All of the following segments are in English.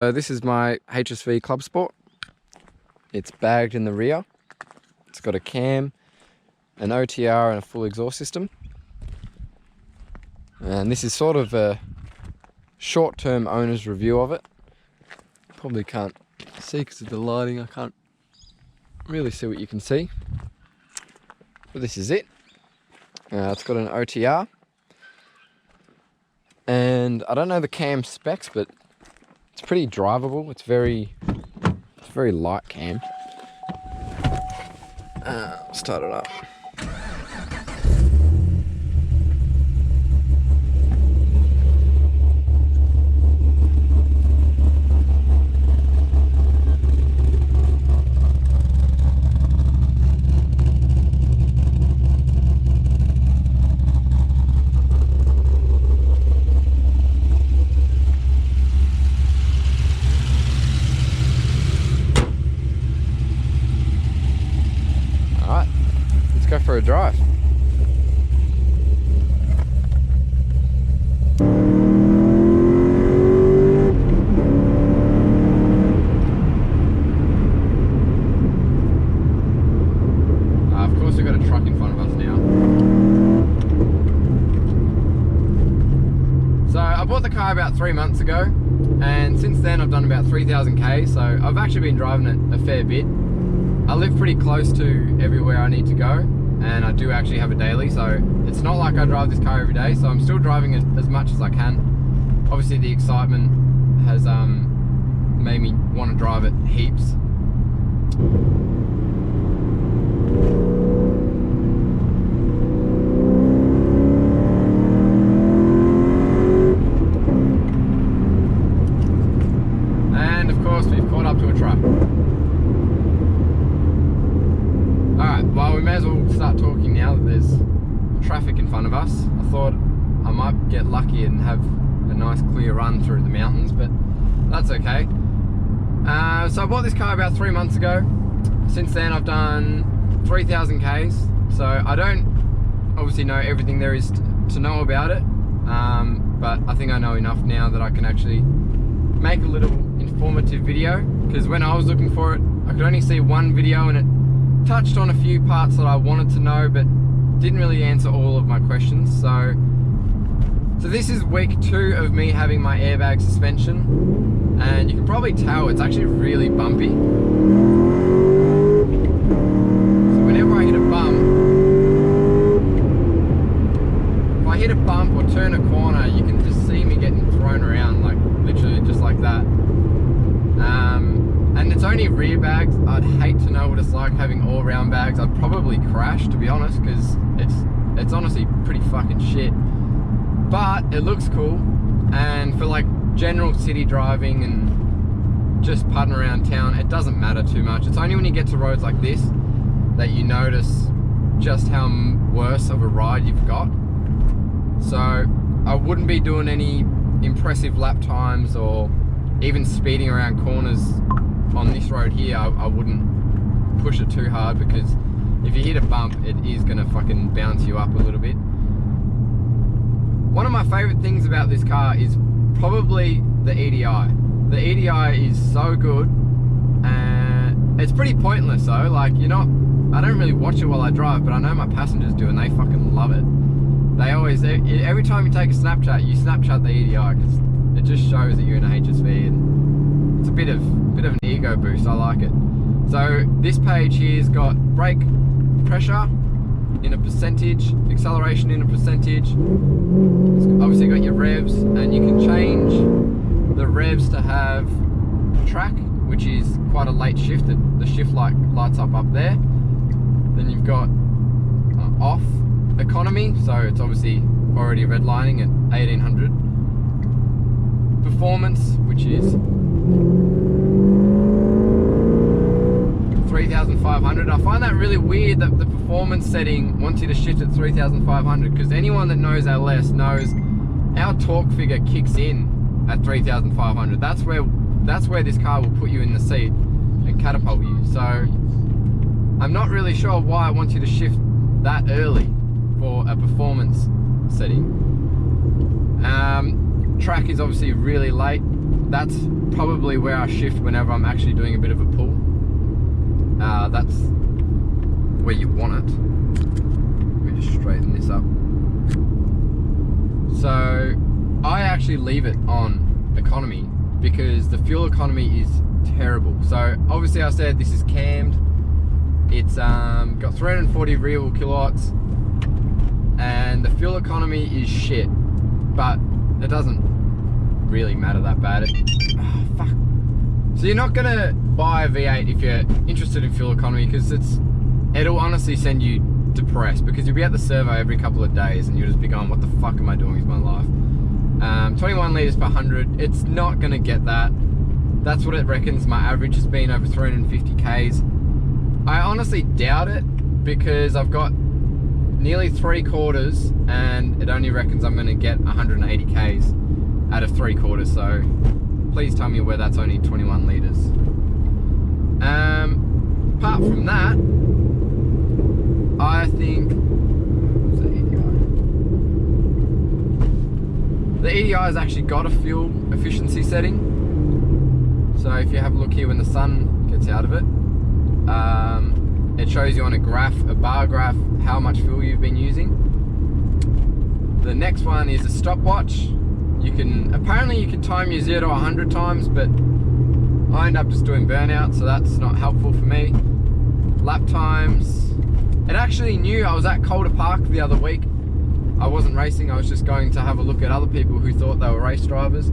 So this is my HSV Clubsport. It's bagged in the rear. It's got a cam, an OTR and a full exhaust system. And this is sort of a short-term owner's review of it. Probably can't see because of the lighting. I can't really see what you can see. But this is it. It's got an OTR. And I don't know the cam specs, but it's pretty drivable. It's very light cam. Start it up. Alright, let's go for a drive. Of course we've got a truck in front of us now. So I bought the car about 3 months ago, and since then I've done about 3,000 Ks, so I've actually been driving it a fair bit. I live pretty close to everywhere I need to go, and I do actually have a daily, so it's not like I drive this car every day, so I'm still driving it as much as I can. Obviously the excitement has made me want to drive it heaps. And of course we've caught up to a truck. Alright, well we may as well start talking now that there's traffic in front of us. I thought I might get lucky and have a nice clear run through the mountains, but that's okay. So I bought this car about 3 months ago. Since then I've done 3,000 Ks, so I don't obviously know everything there is to know about it, but I think I know enough now that I can actually make a little informative video, because when I was looking for it I could only see one video and it touched on a few parts that I wanted to know but didn't really answer all of my questions. So this is week 2 of me having my airbag suspension, and you can probably tell it's actually really bumpy. So whenever I hit a bump, if I hit a bump or turn a corner, you can just see me getting thrown around, like literally just like that. And it's only rear bags. I'd hate to know what it's like having all round bags. I'd probably crash, to be honest, because it's honestly pretty fucking shit. But it looks cool, and for like general city driving and just putting around town, it doesn't matter too much. It's only when you get to roads like this that you notice just how worse of a ride you've got. So I wouldn't be doing any impressive lap times or even speeding around corners on this road here. I wouldn't push it too hard, because if you hit a bump it is gonna fucking bounce you up a little bit. One of my favorite things about this car is probably the EDI. The EDI is so good, and it's pretty pointless though. Like, I don't really watch it while I drive, but I know my passengers do and they fucking love it. They always, every time you take a Snapchat, you Snapchat the EDI, because it just shows that you're in a HSV, and it's a bit of an ego boost. I like it. So this page here's got brake pressure in a percentage, acceleration in a percentage. It's obviously got your revs, and you can change the revs to have track, which is quite a late shift. The shift light lights up there. Then you've got off economy, so it's obviously already redlining at 1800. Performance, which is 3,500. I find that really weird that the performance setting wants you to shift at 3,500, because anyone that knows LS knows our torque figure kicks in at 3,500. That's where this car will put you in the seat and catapult you. So I'm not really sure why it wants you to shift that early for a performance setting. Track is obviously really late. that's probably where I shift whenever I'm actually doing a bit of a pull. That's where you want it. Let me just straighten this up. So I actually leave it on economy because the fuel economy is terrible. So obviously I said this is cammed. It's got 340 real kilowatts and the fuel economy is shit, but it doesn't really matter that bad. Fuck. So you're not gonna buy a V8 if you're interested in fuel economy, because it'll honestly send you depressed, because you'll be at the servo every couple of days and you'll just be going, what the fuck am I doing with my life? 21 litres per 100, it's not gonna get that. That's what it reckons my average has been over 350 Ks. I honestly doubt it, because I've got nearly 3/4 and it only reckons I'm gonna get 180 Ks out of 3/4, so please tell me where that's only 21 litres. Apart from that, I think the EDI has actually got a fuel efficiency setting. So if you have a look here, when the sun gets out of it, it shows you on a bar graph, how much fuel you've been using. The next one is a stopwatch. Apparently you can time your 0 to 100 times, but I end up just doing burnout, so that's not helpful for me. Lap times. It actually knew I was at Calder Park the other week. I wasn't racing, I was just going to have a look at other people who thought they were race drivers.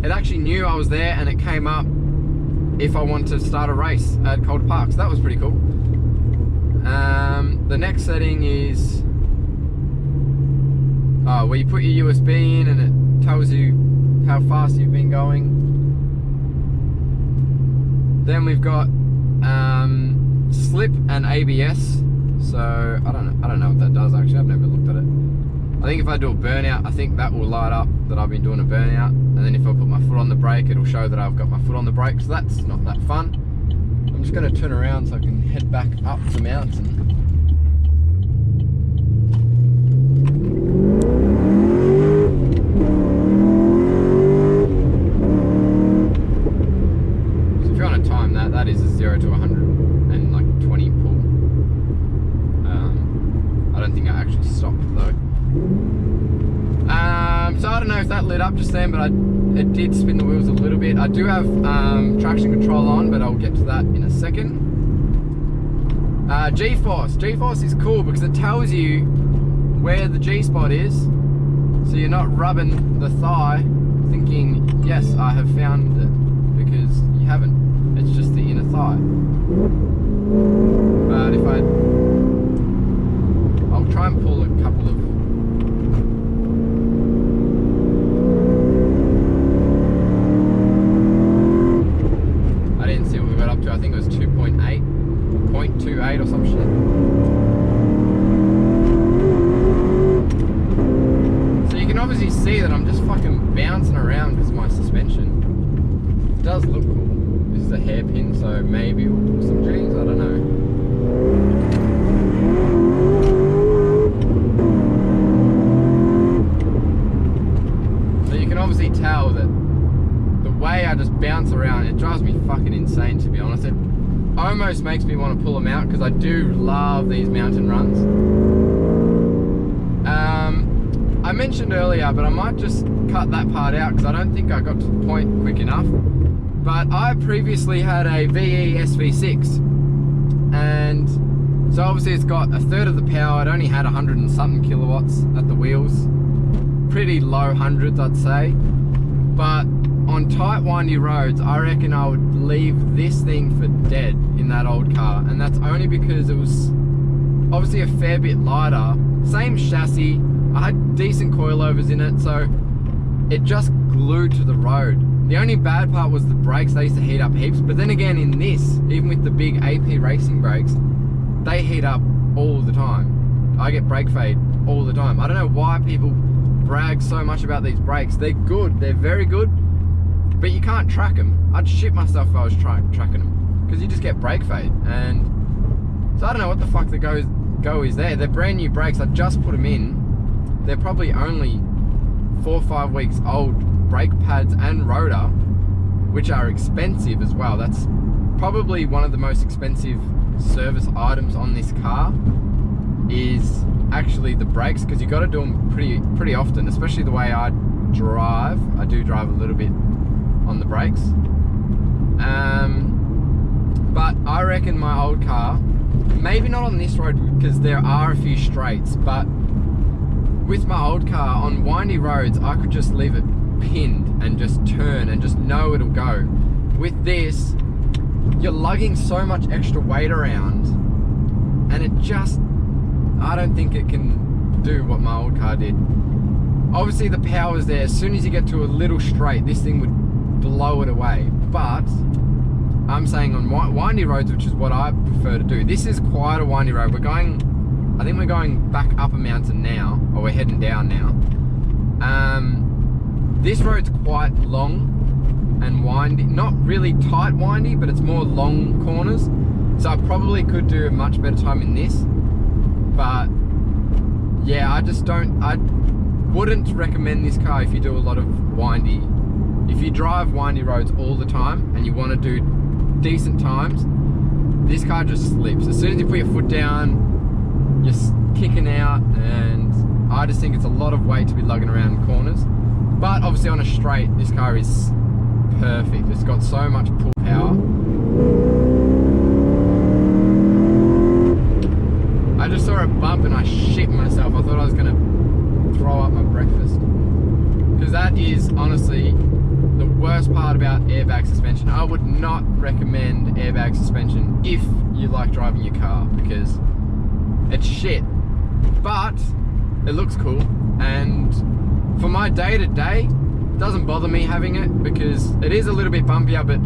It actually knew I was there and it came up if I wanted to start a race at Calder Park, so that was pretty cool. The next setting is where you put your USB in and it tells you how fast you've been going. Then we've got slip and ABS. So I don't know what that does actually. I've never looked at it. I think if I do a burnout, I think that will light up that I've been doing a burnout. And then if I put my foot on the brake, it'll show that I've got my foot on the brake. So that's not that fun. I'm just going to turn around so I can head back up the mountain. That is a 0 to 100 and like 20 pull. I don't think I actually stopped though. So I don't know if that lit up just then, but it did spin the wheels a little bit. I do have traction control on, but I'll get to that in a second. G-force. G-force is cool because it tells you where the G-spot is, so you're not rubbing the thigh thinking, yes, I have found it, because you haven't. It's just the inner thigh. But if I'll try and pull a couple of... I didn't see what we got up to. I think it was 0.28 or some shit. So you can obviously see that I'm just fucking bouncing around with my suspension. It does look cool. This is a hairpin, so maybe we'll pull some G's, I don't know. So you can obviously tell that the way I just bounce around, it drives me fucking insane, to be honest. It almost makes me want to pull them out, because I do love these mountain runs. I mentioned earlier, but I might just cut that part out because I don't think I got to the point quick enough. But I previously had a VE SV6, and so obviously it's got 1/3 of the power. It only had 100 and something kilowatts at the wheels, pretty low hundreds I'd say. But on tight windy roads, I reckon I would leave this thing for dead in that old car, and that's only because it was obviously a fair bit lighter, same chassis, I had decent coilovers in it, so it just glued to the road. The only bad part was the brakes. They used to heat up heaps, but then again in this, even with the big AP racing brakes, they heat up all the time. I get brake fade all the time. I don't know why people brag so much about these brakes. They're good, they're very good, but you can't track them. I'd shit myself if I was tracking them, because you just get brake fade. And so I don't know what the fuck the go is there. They're brand new brakes. I just put them in. They're probably only 4 or 5 weeks old brake pads and rotor, which are expensive as well. That's probably one of the most expensive service items on this car, is actually the brakes, because you got to do them pretty often, especially the way I drive. I do drive a little bit on the brakes. But I reckon my old car, maybe not on this road because there are a few straights, but with my old car on windy roads, I could just leave it pinned and just turn and just know it'll go. With this, you're lugging so much extra weight around, and it just, I don't think it can do what my old car did. Obviously the power's there. As soon as you get to a little straight, this thing would blow it away. But I'm saying on windy roads, which is what I prefer to do. This is quite a windy road. I think we're going back up a mountain now, or we're heading down now. This road's quite long and windy, not really tight windy, but it's more long corners. So I probably could do a much better time in this. But yeah, I wouldn't recommend this car if you do a lot of windy. If you drive windy roads all the time and you want to do decent times, this car just slips. As soon as you put your foot down, you're kicking out, and I just think it's a lot of weight to be lugging around in corners. But obviously on a straight, this car is perfect. It's got so much pull power. I just saw a bump and I shit myself. I thought I was gonna throw up my breakfast. Because that is honestly the worst part about airbag suspension. I would not recommend airbag suspension if you like driving your car, because it's shit. But it looks cool, and for my day-to-day, it doesn't bother me having it, because it is a little bit bumpier, but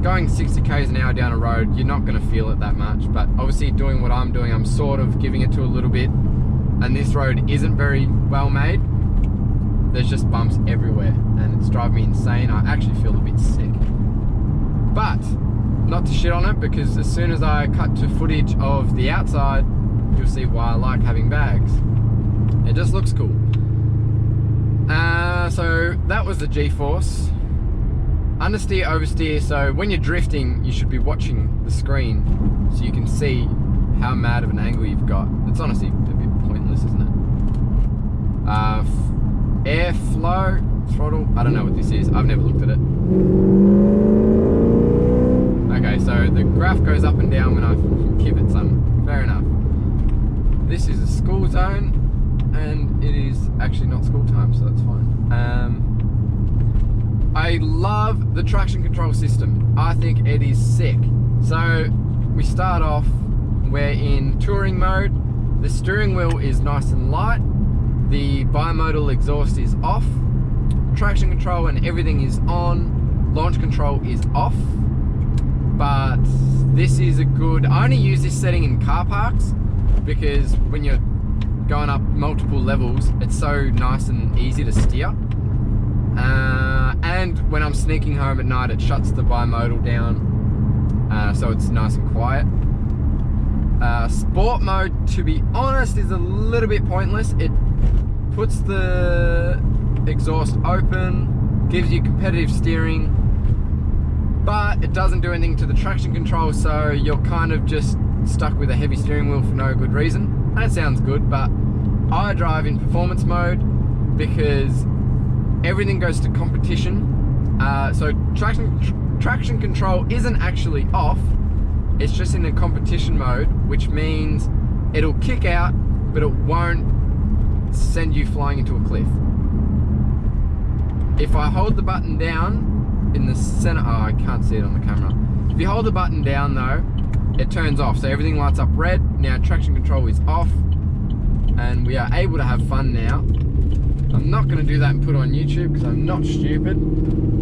going 60 k's an hour down a road, you're not going to feel it that much. But obviously doing what I'm doing, I'm sort of giving it to a little bit, and this road isn't very well made. There's just bumps everywhere, and it's driving me insane. I actually feel a bit sick. But not to shit on it, because as soon as I cut to footage of the outside, you'll see why I like having bags. It just looks cool. So that was the G-force. Understeer, oversteer. So when you're drifting, you should be watching the screen so you can see how mad of an angle you've got. It's honestly a bit pointless, isn't it? Airflow, throttle. I don't know what this is. I've never looked at it. Okay, so the graph goes up and down when I give it some. Fair enough. This is a school zone, and it is actually not school time, so that's fine. I love the traction control system. I think it is sick. So we start off, we're in touring mode. The steering wheel is nice and light. The bimodal exhaust is off. Traction control and everything is on. Launch control is off. But this is a good, I only use this setting in car parks, because when you're going up multiple levels, it's so nice and easy to steer. And when I'm sneaking home at night, it shuts the bimodal down, so it's nice and quiet. Sport mode, to be honest, is a little bit pointless. It puts the exhaust open, gives you competitive steering, but it doesn't do anything to the traction control, so you're kind of just stuck with a heavy steering wheel for no good reason. That sounds good, but I drive in performance mode because everything goes to competition. So traction control isn't actually off, it's just in a competition mode, which means it'll kick out, but it won't send you flying into a cliff. If I hold the button down in the center, oh, I can't see it on the camera. If you hold the button down though, it turns off, so everything lights up red. Now traction control is off, and we are able to have fun now. I'm not going to do that and put it on YouTube because I'm not stupid,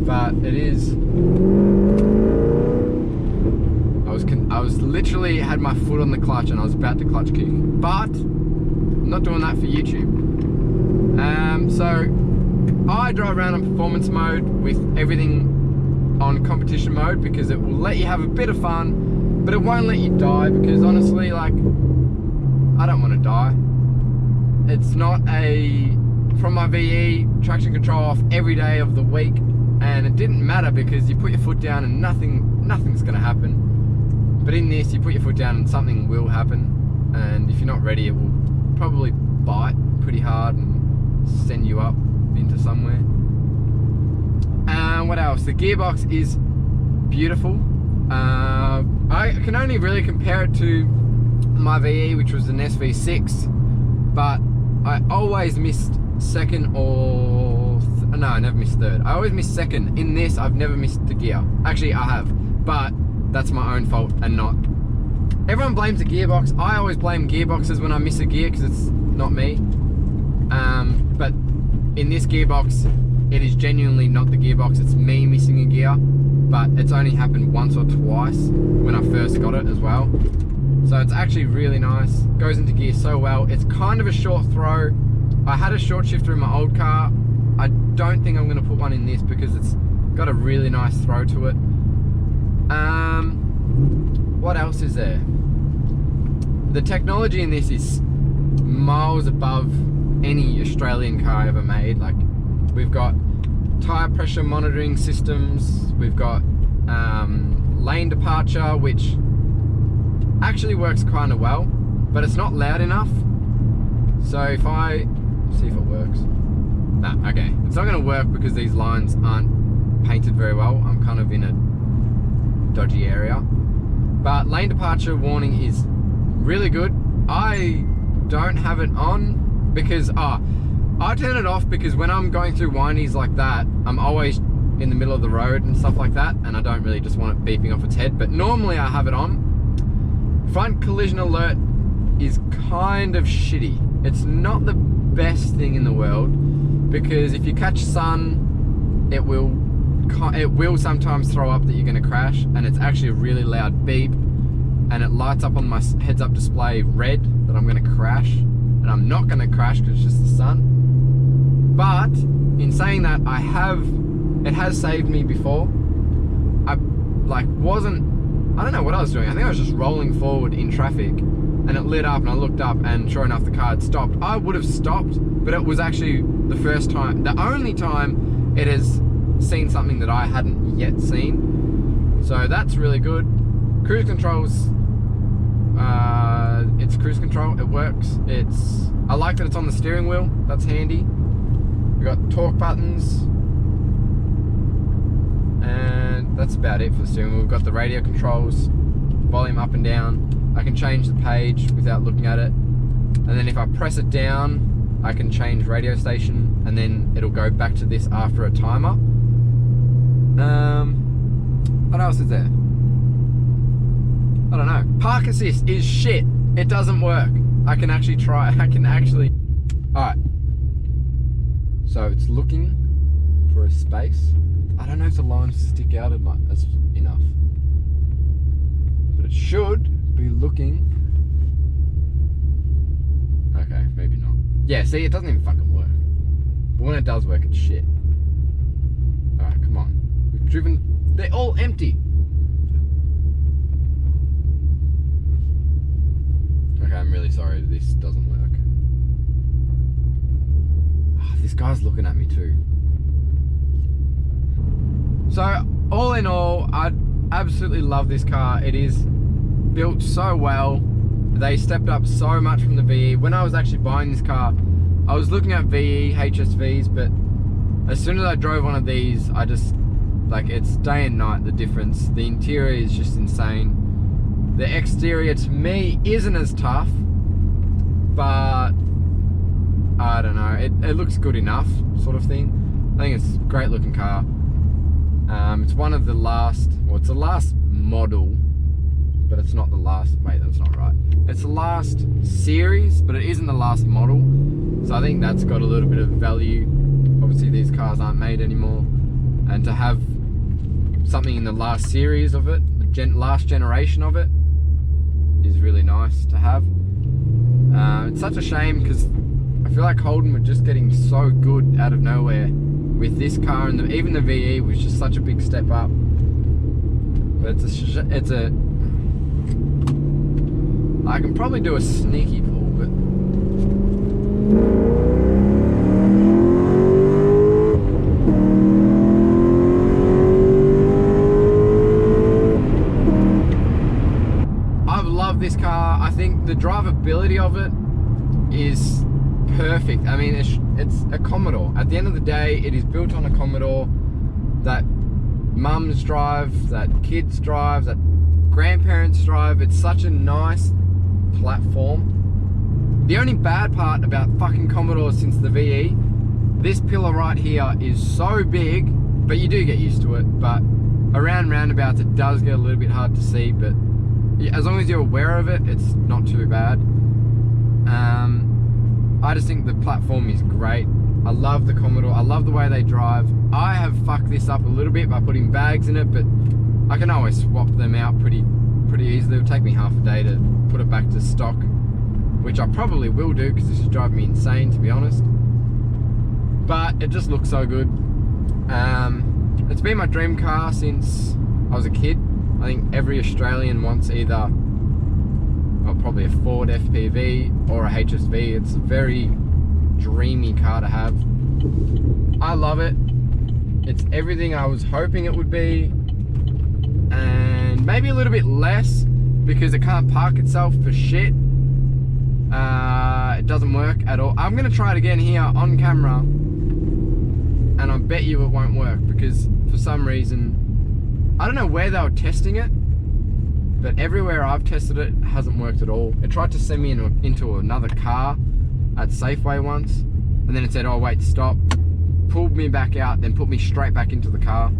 but it is. I was literally had my foot on the clutch and I was about to clutch kick, but I'm not doing that for YouTube. So I drive around in performance mode with everything on competition mode because it will let you have a bit of fun, but it won't let you die, because honestly, like, I don't want to die. It's not a from my VE, traction control off every day of the week, and it didn't matter because you put your foot down and nothing's gonna happen. But in this, you put your foot down and something will happen, and if you're not ready, it will probably bite pretty hard and send you up into somewhere. And what else? The gearbox is beautiful. I can only really compare it to my VE, which was an SV6, but I always missed second or no, I never missed third. I always missed second. In this, I've never missed the gear. Actually, I have, but that's my own fault and not. Everyone blames the gearbox. I always blame gearboxes when I miss a gear because it's not me. But in this gearbox, it is genuinely not the gearbox. It's me missing a gear, but it's only happened once or twice when I first got it as well. So it's actually really nice. Goes into gear so well. It's kind of a short throw. I had a short shifter in my old car. I don't think I'm going to put one in this because it's got a really nice throw to it. What else is there? The technology in this is miles above any Australian car ever made. Like, we've got tire pressure monitoring systems, we've got lane departure, which actually works kind of well, but it's not loud enough. So if I see if it works. Nah, okay, it's not going to work because these lines aren't painted very well. I'm kind of in a dodgy area, but lane departure warning is really good. I don't have it on because I turn it off because when I'm going through windies like that, I'm always in the middle of the road and stuff like that, and I don't really just want it beeping off its head, but normally I have it on. Front collision alert is kind of shitty. It's not the best thing in the world because if you catch sun, it will sometimes throw up that you're going to crash, and it's actually a really loud beep, and it lights up on my heads-up display red that I'm going to crash, and I'm not going to crash because it's just the sun. But in saying that, it has saved me before. I don't know what I was doing. I think I was just rolling forward in traffic, and it lit up, and I looked up, and sure enough, the car had stopped. I would have stopped, but it was actually the only time it has seen something that I hadn't yet seen. So that's really good. Cruise controls, it's cruise control, it works. I like that it's on the steering wheel, that's handy. We've got torque buttons, and that's about it for the steering wheel. We've got the radio controls, volume up and down. I can change the page without looking at it, and then if I press it down, I can change radio station, and then it'll go back to this after a timer. What else is there? I don't know. Park assist is shit. It doesn't work. I can actually try. Alright. So it's looking for a space. I don't know if the lines stick out as enough. But it should be looking. Okay, maybe not. Yeah, see, it doesn't even fucking work. But when it does work, it's shit. Alright, come on. We've driven. They're all empty. Okay, I'm really sorry this doesn't work. Oh, this guy's looking at me too. So, all in all, I absolutely love this car. It is built so well. They stepped up so much from the VE. When I was actually buying this car, I was looking at VE HSVs, but as soon as I drove one of these, I just, it's day and night, the difference. The interior is just insane. The exterior to me isn't as tough, but I don't know, it looks good enough, sort of thing. I think it's a great looking car. It's one of the last, well, it's the last model, but it's not the last, wait, that's not right. It's the last series, but it isn't the last model. So I think that's got a little bit of value. Obviously these cars aren't made anymore. And to have something in the last series of it, the last generation of it, is really nice to have. It's such a shame because I feel like Holden were just getting so good out of nowhere with this car, and even the VE was just such a big step up. But I can probably do a sneaky pull, but drivability of it is perfect. I mean, it's a Commodore. At the end of the day, it is built on a Commodore that mums drive, that kids drive, that grandparents drive. It's such a nice platform. The only bad part about fucking Commodores since the VE, this pillar right here is so big, but you do get used to it. But around roundabouts, it does get a little bit hard to see, but as long as you're aware of it, it's not too bad. I just think the platform is great. I love the Commodore. I love the way they drive. I have fucked this up a little bit by putting bags in it, but I can always swap them out pretty easily. It'll take me half a day to put it back to stock, which I probably will do because this is driving me insane, to be honest. But it just looks so good. It's been my dream car since I was a kid. I think every Australian wants either, well, probably a Ford FPV or a HSV. It's a very dreamy car to have. I love it. It's everything I was hoping it would be, and maybe a little bit less because it can't park itself for shit. It doesn't work at all. I'm gonna try it again here on camera, and I bet you it won't work because for some reason, I don't know where they were testing it, but everywhere I've tested it, it hasn't worked at all. It tried to send me into another car at Safeway once, and then it said, oh wait, stop, pulled me back out, then put me straight back into the car.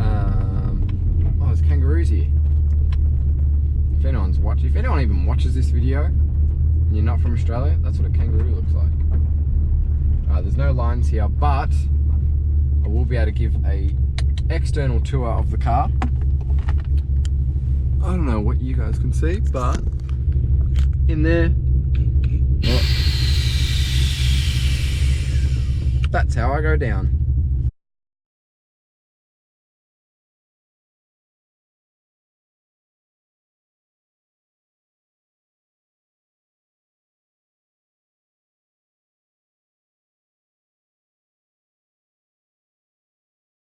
Oh, there's kangaroos here. If anyone's watching, if anyone even watches this video and you're not from Australia, that's what a kangaroo looks like. There's no lines here, but I will be able to give a external tour of the car. I don't know what you guys can see, but in there, oh, that's how I go down.